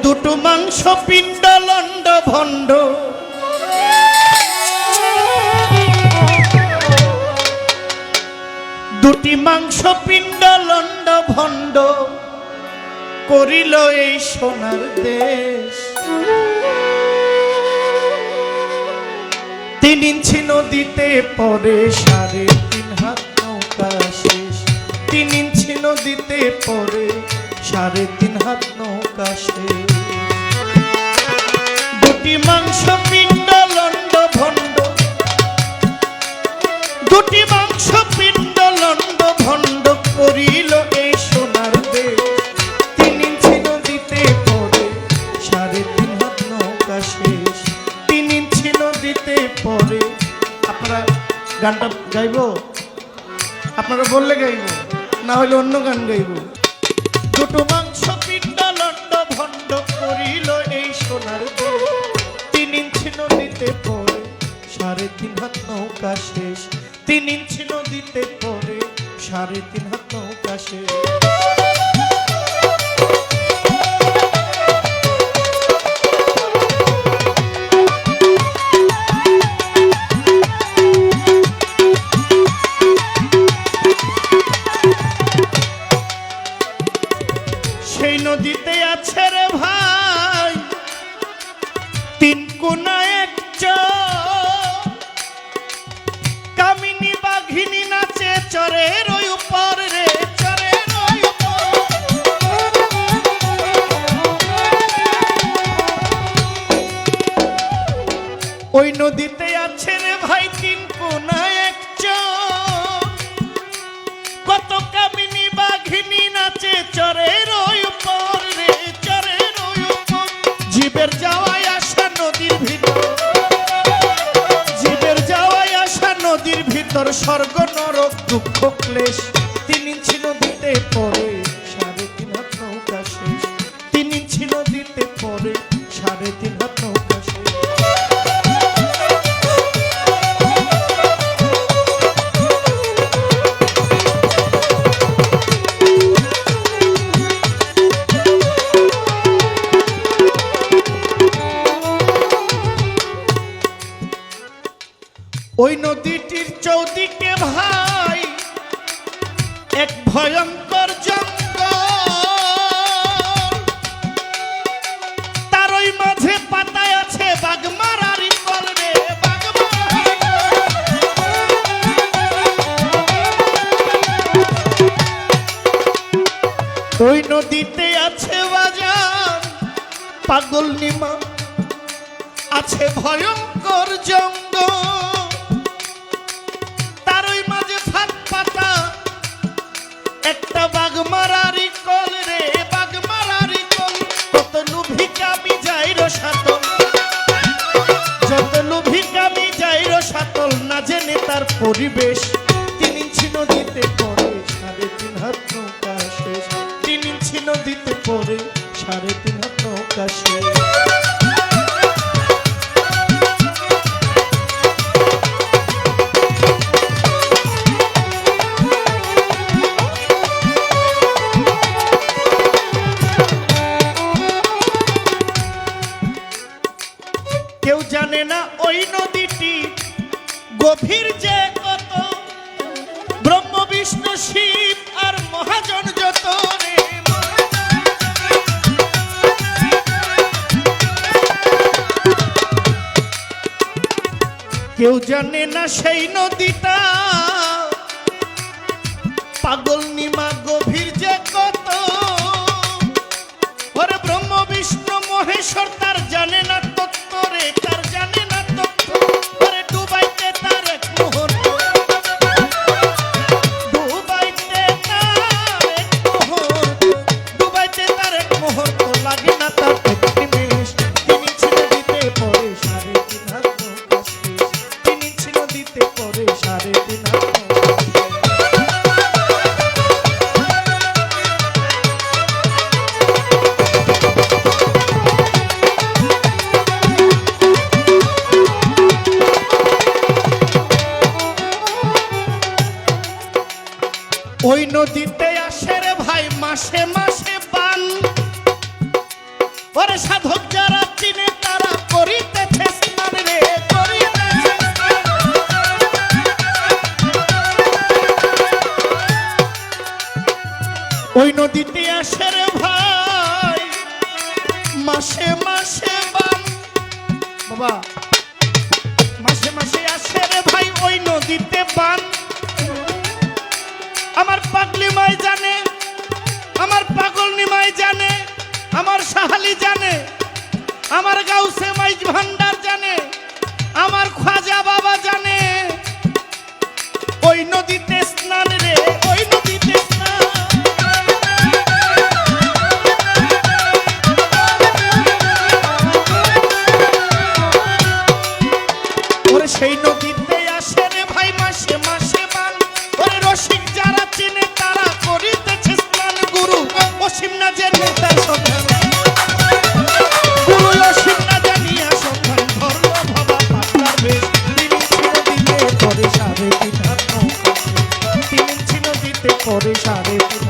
দুটো মাংস পিণ্ড লন্ড ভণ্ড, দুটি মাংস পিণ্ড লন্ড ভণ্ড করিল এই সোনার দেশ। 3 ইঞ্চি নদীতে পড়ে 3.5 হাত নৌকা শেষ। 3 ইঞ্চি নদীতে পড়ে 3.5 হাত নৌকা শেষ। দুটি মাংস পিণ্ড লন্ড ভণ্ড, দুটি মাংস পিণ্ড লন্ড ভণ্ড করিল এই সোনার দেশ। 3 ইঞ্চি নদীতে পড়ে 3.5 হাত নৌকা শেষ। 3 ইঞ্চি নদীতে পড়ে। আপনারা গানটা গাইব? আপনারা বললে গাইব, না হলে অন্য গান গাইব। দুটো মাংস পিণ্ড লন্ড ভণ্ড করিল এই সোনার দেশ। 3 ইঞ্চি নদীতে পড়ে 3.5 হাত নৌকা শেষ। 3 ইঞ্চি নদীতে পড়ে 3.5 হাত নৌকা শেষ। সেই নদীতে আছে রে ভাই 3 কোনা 1 চর, কামিনী বাঘিনী নাচে চরের ওই উপর রে, চরের ওই উপর। ওই নদীতে আছে রে ভাই 3 কোনা 1 চর, কত কামিনী বাঘিনী নাচে চরের ওই উপর রে, চরের ওই উপর। জীবের যাওয়ায় আসা নদীর ভিতর, জীবের যাওয়ায় আসা নদীর ভিতর স্বর্গ নরক দুঃখ ক্লেশ। 3 ইঞ্চি নদীতে পড়ে 3.5 হাত নৌকা শেষ। 3 ইঞ্চি নদীতে পড়ে 3.5 হাত নৌকা শেষ। ওই নদীটির চৌদিকে ভাই এক ভয়ঙ্কর জঙ্গল, তার ওই মাঝে পাতায় আছে বাঘমারারি কল রে, বাঘমারারি। ওই নদীতে আছে বাজার পাগল নিমা, আছে ভয়ঙ্কর জঙ্গল, একটা বাঘমারারি কল রে, বাঘমারারি কল। কত লোভী কামি যাই রো সাতল, যত লোভী কামি যাই রো সাতল, না জেনে তার পরিবেশ। 3 ইঞ্চি নদীতে পড়ে 3.5 হাত নৌকা শেষ। 3 ইঞ্চি নদীতে পড়ে 3.5 হাত নৌকা শেষ। কেউ জানে না ওই নদীটি গভীর যে কত, ব্রহ্ম বিষ্ণু শিব আর মহাজন যত রে। কেউ জানে না সেই নদীটা পাগল নিমা গভীর যে কত। ওরে ব্রহ্ম বিষ্ণু মহেশ্বর তার জানে না তত্ত্ব রে, তার জানে না তত্ত্ব। ওরে ডুবাইতে তার এক মুহূর্ত, ডুবাইতে তার এক মুহূর্ত, ডুবাইতে তার এক মুহূর্ত লাগে না তার এক নিমেষ। 3 ইঞ্চি নদীতে পড়ে 3.5 হাত নৌকা শেষ। 3 ইঞ্চি নদীতে পড়ে 3.5 হাত নৌকা শেষ। ওই নদীতে আসে রে ভাই মাসে মাসে বান, ওরে সাধক যারা চিনে তারা করিতেছে স্নান রে, করিতেছে স্নান। ওই নদীতে আসে রে ভাই মাসে মাসে বান, বাবা মাসে মাসে আসে রে ভাই ওই নদীতে বান। আমার পাগলি মাই জানে, আমার পাগলনি মাই জানে, আমার সাহালি জানে, আমার গাউসে মাই ভান্ডার জানে, আমার খাজা বাবা জানে। ওই নদীতে স্নান রে, ওই নদীতে স্নান। ওরে সেই নদীতে আসে রে ভাই মাসে মাসে বান। ওরে রসিক যারা চিনে তারা করিতেছে স্নান। গুরু অসীম না জেনে তার সন্ধান, গুরু অসীম না জানিয়া সন্ধান ধরল ভাবা পাগলার বেশ। তিনি ছিল দিতে করে 3.5 হাত নৌকা, তিনি ছিল দিতে করে 3.5